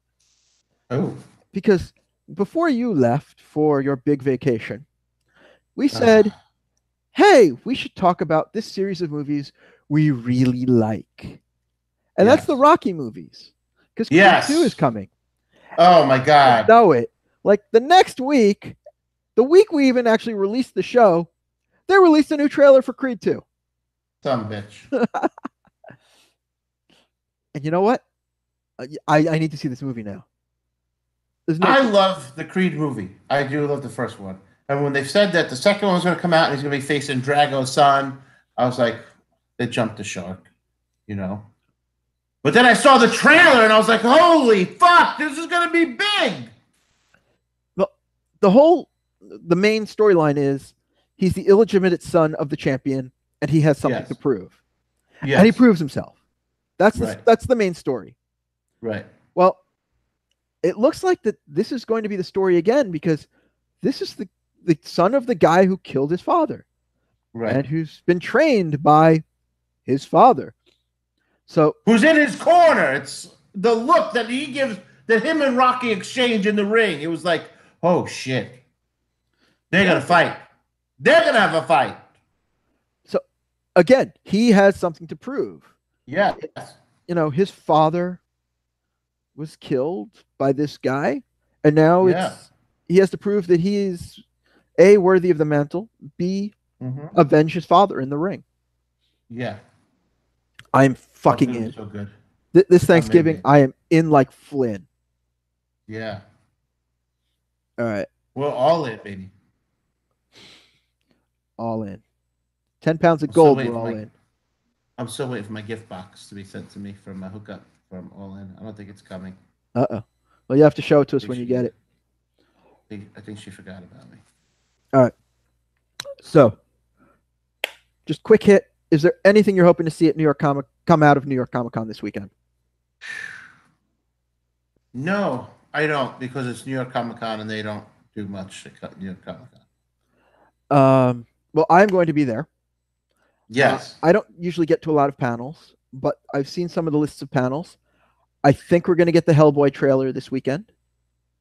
Oh. Because before you left for your big vacation, we said, hey, we should talk about this series of movies we really like. And that's the Rocky movies. Because Creed 2 is coming. Oh, my God. I know it. Like the next week, the week we even actually released the show, they released a new trailer for Creed 2. Some bitch. And you know what? I need to see this movie now. I love the Creed movie. I do love the first one. And when they said that the second one was going to come out and he's going to be facing Drago's son, I was like, they jumped the shark, But then I saw the trailer and I was like, holy fuck, this is going to be big. Well, the whole the main storyline is he's the illegitimate son of the champion, and he has something to Yes. prove, and he Yes. proves himself. Right. That's the main story. Right. Well, it looks like that this is going to be the story again because this is the son of the guy who killed his father Right. and who's been trained by his father. So Who's in his corner? It's the look that he gives, that him and Rocky exchange in the ring. It was like, oh shit, they're gonna fight. They're gonna have a fight. so again, he has something to prove. Yes. His father was killed by this guy, and now Yeah. he has to prove that he is A, worthy of the mantle, B, avenge his father in the ring. Yeah. I'm fucking in. So good. This Thanksgiving, I am in like Flynn. Yeah. All right. We're all in, baby. All in. 10 pounds of gold, we're all in. I'm still waiting for my gift box to be sent to me from my hookup from All In. I don't think it's coming. Uh-oh. Well, you have to show it to us when you get it. I think she forgot about me. All right. So, just quick hit. Is there anything you're hoping to see at come out of New York Comic Con this weekend? No, I don't, because it's New York Comic Con and they don't do much at New York Comic Con. Well, I'm going to be there. Yes. I don't usually get to a lot of panels, but I've seen some of the lists of panels. I think we're going to get the Hellboy trailer this weekend.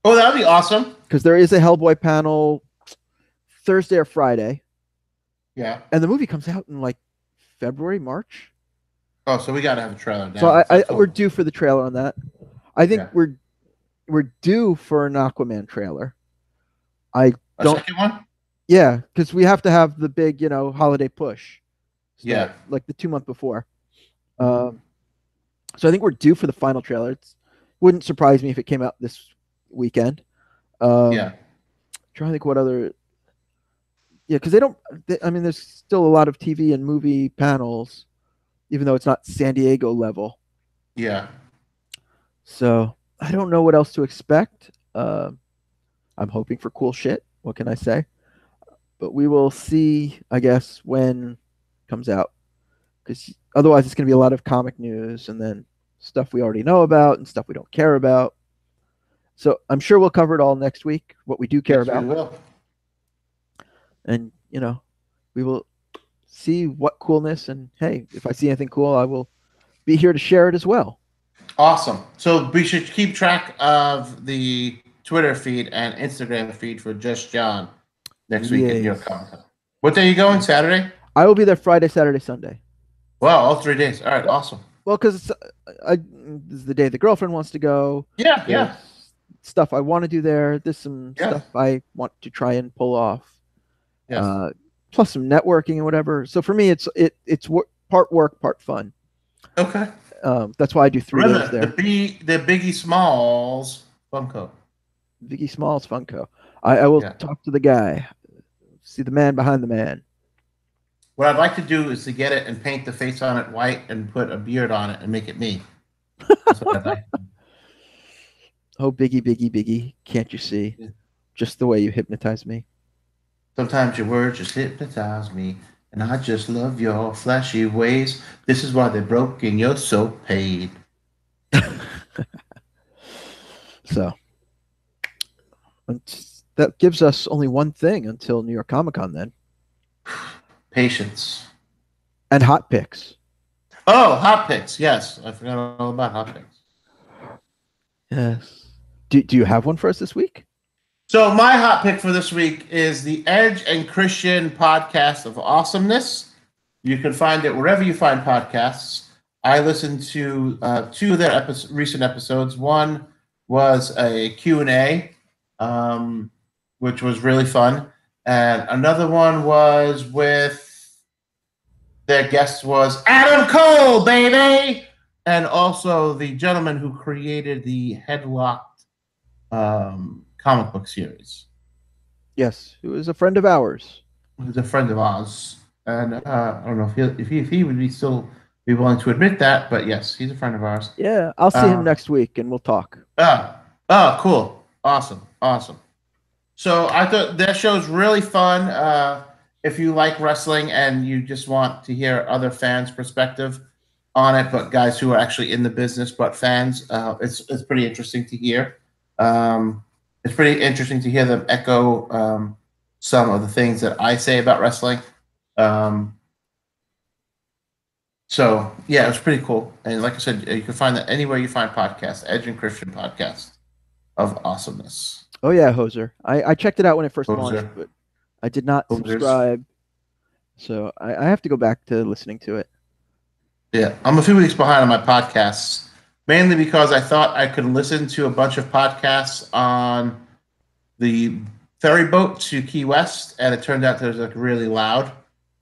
Oh, that would be awesome. Because there is a Hellboy panel Thursday or Friday. Yeah. And the movie comes out in like February, March. Oh, so we got to have a trailer now. So we're due for the trailer on that. I think we're due for an Aquaman trailer. A second one? Yeah, because we have to have the big, holiday push. Yeah. Like the 2 month before. So I think we're due for the final trailer. It wouldn't surprise me if it came out this weekend. Trying to think what other. Yeah, because there's still a lot of TV and movie panels, even though it's not San Diego level. Yeah. So I don't know what else to expect. I'm hoping for cool shit. What can I say? But we will see, I guess, when it comes out. Because otherwise it's going to be a lot of comic news and then stuff we already know about and stuff we don't care about. So I'm sure we'll cover it all next week, what we do care about. We will. And, we will see what coolness. And, hey, if I see anything cool, I will be here to share it as well. Awesome. So we should keep track of the Twitter feed and Instagram feed for Just John next week at New York Comic Con. What day are you going? Saturday? I will be there Friday, Saturday, Sunday. Wow, all 3 days. All right, awesome. Well, because this is the day the girlfriend wants to go. Yeah. Stuff I want to do there. There's some stuff I want to try and pull off. Yes. Plus some networking and whatever. So for me, it's part work, part fun. Okay. That's why I do 3 days there. The Biggie Smalls Funko. Biggie Smalls Funko. I will talk to the guy. See the man behind the man. What I'd like to do is to get it and paint the face on it white and put a beard on it and make it me. That's what I'd like. Oh, Biggie, Biggie, Biggie. Can't you see? Yeah. Just the way you hypnotize me. Sometimes your words just hypnotize me. And I just love your flashy ways. This is why they're broke and you're so paid. So, that gives us only one thing until New York Comic Con then. Patience. And hot picks. Oh, hot picks. Yes. I forgot all about hot picks. Yes. Do you have one for us this week? So my hot pick for this week is the Edge and Christian podcast of awesomeness. You can find it wherever you find podcasts. I listened to 2 of their recent episodes. One was a Q&A, which was really fun. And another one was with their guest was Adam Cole, baby! And also the gentleman who created the Headlocked comic book series. Yes, who is a friend of ours. Who's a friend of ours. And I don't know if he would still be willing to admit that, but yes, he's a friend of ours. Yeah, I'll see him next week and we'll talk. Oh, cool. Awesome. So I thought that show's really fun. If you like wrestling and you just want to hear other fans' perspective on it, but guys who are actually in the business but fans, it's pretty interesting to hear. It's pretty interesting to hear them echo some of the things that I say about wrestling. Um, so yeah, it was pretty cool. And like I said, you can find that anywhere you find podcasts, Edge and Christian podcast of awesomeness. Oh yeah, Hoser. I checked it out when it first launched, Hoser, but I did not Hosers. subscribe, so I have to go back to listening to it. Yeah, I'm a few weeks behind on my podcasts, mainly because I thought I could listen to a bunch of podcasts on the ferry boat to Key West, and it turned out that it was like really loud,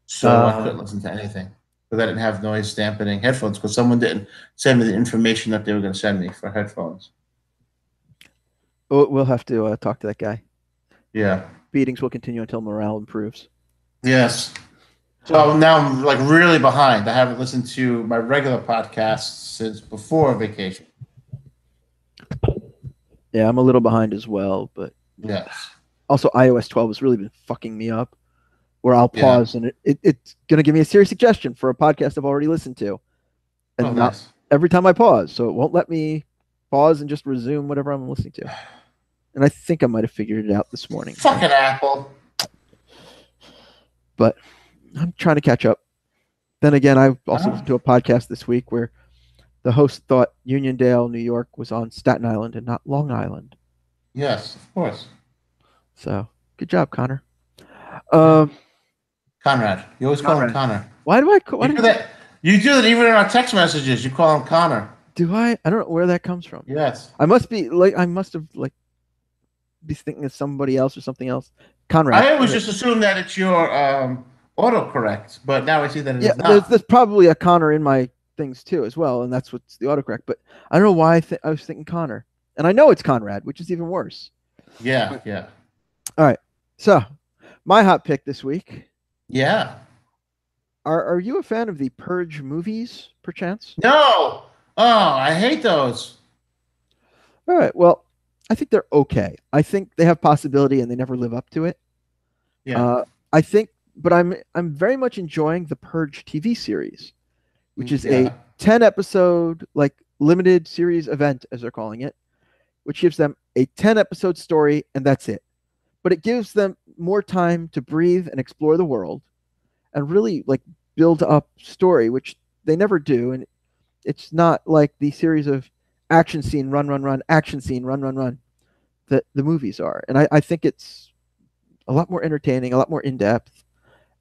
so I couldn't listen to anything because I didn't have noise dampening headphones because someone didn't send me the information that they were going to send me for headphones. We'll have to talk to that guy. Yeah. Beatings will continue until morale improves. Yes. So now I'm like really behind. I haven't listened to my regular podcasts since before vacation. Yeah, I'm a little behind as well, but Yes. also iOS 12 has really been fucking me up. Where I'll Yeah. pause and it's gonna give me a serious suggestion for a podcast I've already listened to, and Oh, not nice. every time I pause, so it won't let me pause and just resume whatever I'm listening to. And I think I might have figured it out this morning. Fucking Apple. But I'm trying to catch up. Then again, I also listened to a podcast this week where the host thought Uniondale, New York was on Staten Island and not Long Island. Yes, of course. So good job, Connor. Conrad. You always call him Connor. Why do I? Why You do that. You do that even in our text messages. You call him Connor. Do I? I don't know where that comes from. Yes. I must have be thinking of somebody else or something else. Conrad. I always just assume that it's your autocorrect, but now I see that it's not. There's probably a Connor in my things too as well, and that's what's the autocorrect. But I don't know why I was thinking Connor, and I know it's Conrad, which is even worse. Yeah, yeah. All right, so my hot pick this week. Yeah. Are you a fan of the Purge movies, perchance? No. Oh, I hate those. All right. Well, I think they're okay. I think they have possibility and they never live up to it. Yeah. I think, but I'm very much enjoying the Purge TV series, which is a 10 episode like limited series event as they're calling it, which gives them a 10 episode story and that's it. But it gives them more time to breathe and explore the world and really like build up story, which they never do. And it's not like the series of action scene, run, run, run, action scene, run, run, run that the movies are. And I think it's a lot more entertaining, a lot more in depth.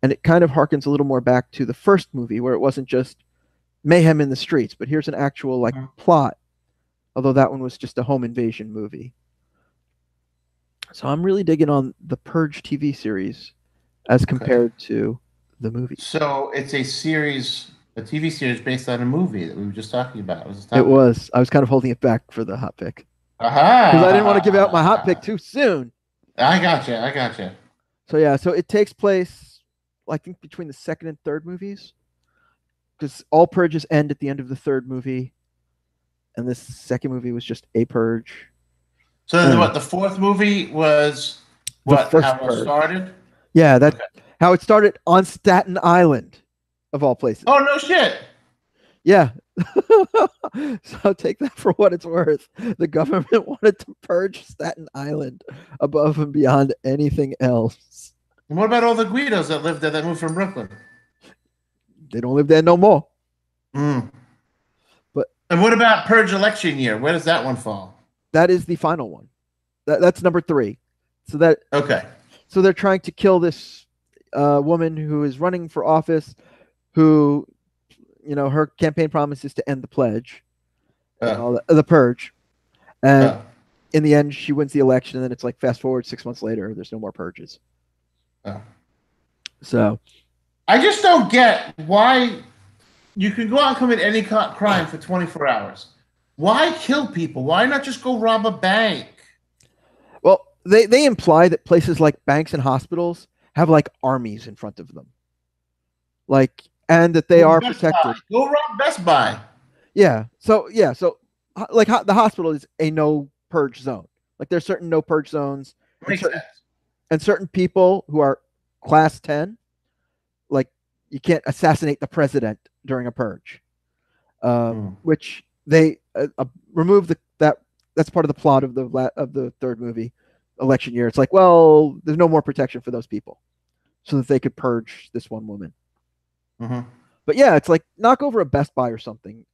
And it kind of harkens a little more back to the first movie where it wasn't just mayhem in the streets, but here's an actual like plot. Although that one was just a home invasion movie. So I'm really digging on the Purge TV series as compared to the movie. So it's a series, a TV series based on a movie that we were just talking about. It was. I was kind of holding it back for the hot pick. Aha! Because I didn't want to give out my hot pick too soon. I gotcha. I gotcha. So yeah, so it takes place, I think, between the second and third movies. Because all purges end at the end of the third movie. And this second movie was just a purge. So then what, the fourth movie was what, how it started? Yeah, that's how it started on Staten Island, of all places. Oh, no shit. Yeah. So take that for what it's worth. The government wanted to purge Staten Island above and beyond anything else. And what about all the Guidos that lived there that moved from Brooklyn? They don't live there no more. And what about Purge election year? Where does that one fall? That is the final one. That's number 3. So that So they're trying to kill this woman who is running for office, who, you know, her campaign promise is to end the pledge, the purge, and in the end she wins the election. And then it's like fast forward 6 months later, there's no more purges. So I just don't get why you can go out and commit any crime for 24 hours. Why kill people? Why not just go rob a bank? Well, they imply that places like banks and hospitals have like armies in front of them. Like, and that they are protected. Go rob Best Buy. Yeah. So like the hospital is a no purge zone. Like there's certain no purge zones. Makes sense. And certain people who are class 10, like you can't assassinate the president during a purge, which they remove that. That's part of the plot of the third movie, election year. It's like, well, there's no more protection for those people, so that they could purge this one woman. Mm-hmm. But yeah, it's like knock over a Best Buy or something.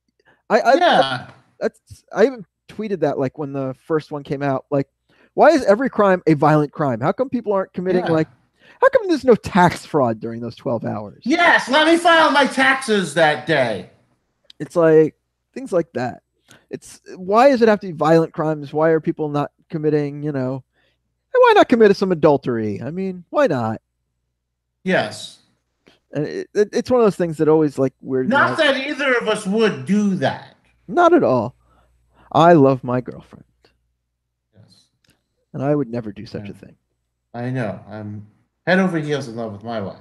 Yeah. I even tweeted that like when the first one came out. Like, why is every crime a violent crime? How come people aren't committing Yeah. like? How come there's no tax fraud during those 12 hours? Yes, let me file my taxes that day. It's like things like that. It's why does it have to be violent crimes? Why are people not committing? Why not commit some adultery? I mean, why not? Yes. And it's one of those things that always like weird. Not that either of us would do that. Not at all. I love my girlfriend. Yes. And I would never do such a thing. I know. I'm head over heels in love with my wife.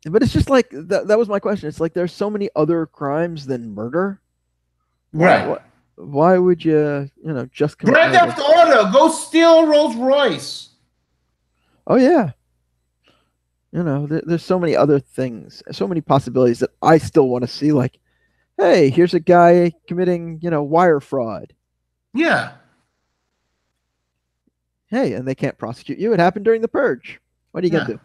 But it's just like that was my question. It's like there's so many other crimes than murder. Right. Why would you, just commit Grand Theft Auto, go steal a Rolls Royce. Oh yeah. There's so many other things, so many possibilities that I still want to see. Like, hey, here's a guy committing, wire fraud. Yeah. Hey, and they can't prosecute you. It happened during the purge. What are you gonna do?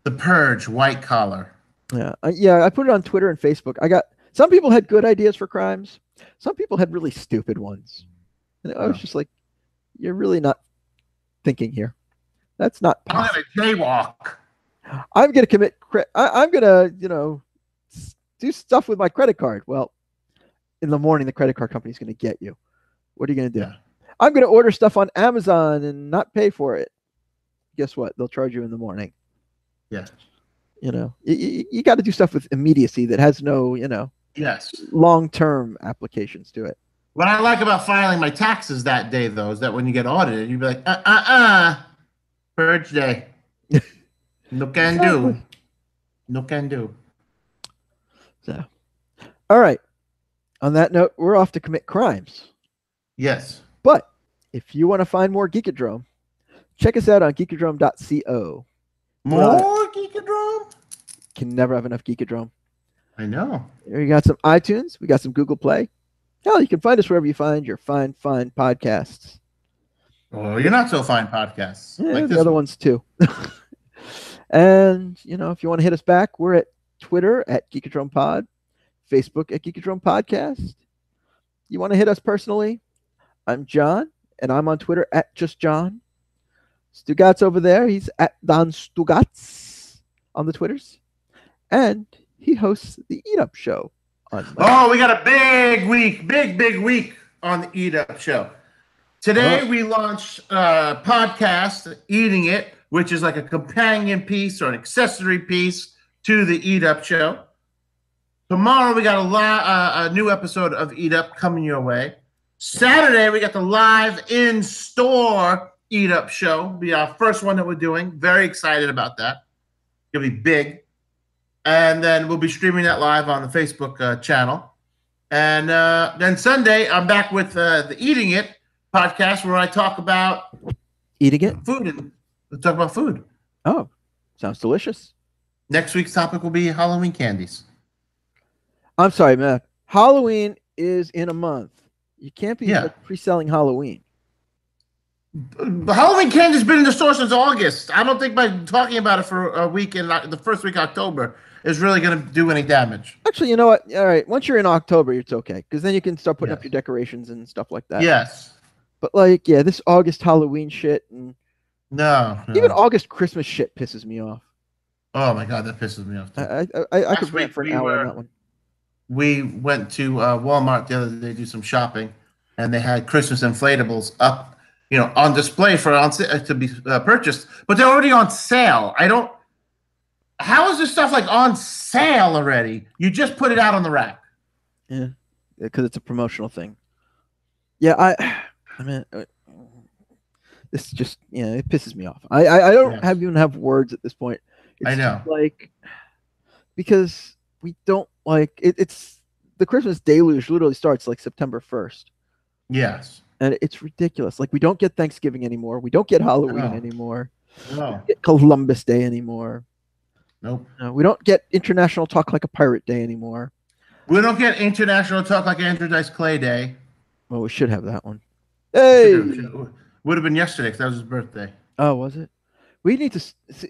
The Purge, white collar. Yeah, I put it on Twitter and Facebook. Some people had good ideas for crimes. Some people had really stupid ones. And I was just like, you're really not thinking here. That's not possible. I'm gonna jaywalk. I'm gonna commit. I'm gonna, do stuff with my credit card. Well, in the morning, the credit card company's gonna get you. What are you gonna do? Yeah. I'm gonna order stuff on Amazon and not pay for it. Guess what? They'll charge you in the morning. Yeah. You got to do stuff with immediacy that has no, yes, long-term applications to it. What I like about filing my taxes that day, though, is that when you get audited, you'd be like, purge day. No can do. No can do. So, all right. On that note, we're off to commit crimes. Yes. But if you want to find more Geekodrome, check us out on geekodrome.co. More Geekodrome? Can never have enough Geekodrome. I know. We got some iTunes. We got some Google Play. Hell, you can find us wherever you find your fine podcasts. Oh, you're not so fine podcasts. Yeah, like the other ones too. And, if you want to hit us back, we're at Twitter at Geekodrome Pod, Facebook at Geekodrome Podcast. You want to hit us personally? I'm John, and I'm on Twitter at Just John. Stugots over there, he's at Don Stugots on the Twitters. And he hosts the Eat Up Show on Monday. Oh, we got a big week, big week on the Eat Up Show. Today we launched a podcast, Eating It, which is like a companion piece or an accessory piece to the Eat Up Show. Tomorrow we got a new episode of Eat Up coming your way. Saturday we got the live in-store Eat Up Show. It'll be our first one that we're doing. Very excited about that. It'll be big. And then we'll be streaming that live on the Facebook channel. And then Sunday, I'm back with the Eating It podcast where I talk about eating it, food, and we'll talk about food. Oh, sounds delicious. Next week's topic will be Halloween candies. I'm sorry, man. Halloween is in a month. You can't be pre-selling Halloween. Halloween candy's been in the store since August. I don't think by talking about it for a week in the first week of October is really going to do any damage. Actually, you know what? All right, once you're in October, it's okay because then you can start putting up your decorations and stuff like that. Yes. But this August Halloween shit and even August Christmas shit pisses me off. Oh my god, that pisses me off too. I could rant for an hour on that one. We went to Walmart the other day to do some shopping, and they had Christmas inflatables up, on display to be purchased, but they're already on sale. How is this stuff like on sale already? You just put it out on the rack. Yeah, because it's a promotional thing. Yeah, I mean, this just it pisses me off. I don't even have words at this point. It's I know, because we don't like it. It's the Christmas deluge literally starts like September 1st. Yes. and it's ridiculous. Like, we don't get Thanksgiving anymore. We don't get Halloween No, anymore. We no, don't get Columbus Day anymore. nope. We don't get International Talk Like a Pirate Day anymore. We don't get International Talk Like Andrew Dice Clay Day. Well, we should have that one. Should Hey. have. Would have been yesterday because that was his birthday. Oh, was it? We need to.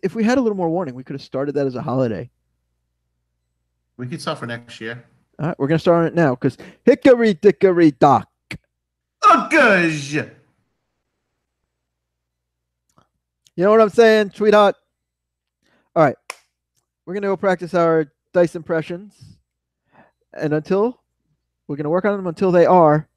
If we had a little more warning, we could have started that as a holiday. We could sell for next year. All right, we're gonna start on it now because hickory dickory dock. Oh, gosh. You know what I'm saying, sweetheart? All right, we're gonna go practice our dice impressions, and we're gonna work on them until they are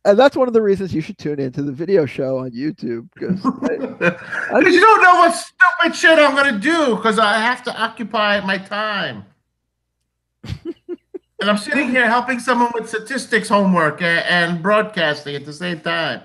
and that's one of the reasons you should tune into the video show on YouTube because you don't know what stupid shit I'm gonna do because I have to occupy my time. And I'm sitting here helping someone with statistics homework and broadcasting at the same time.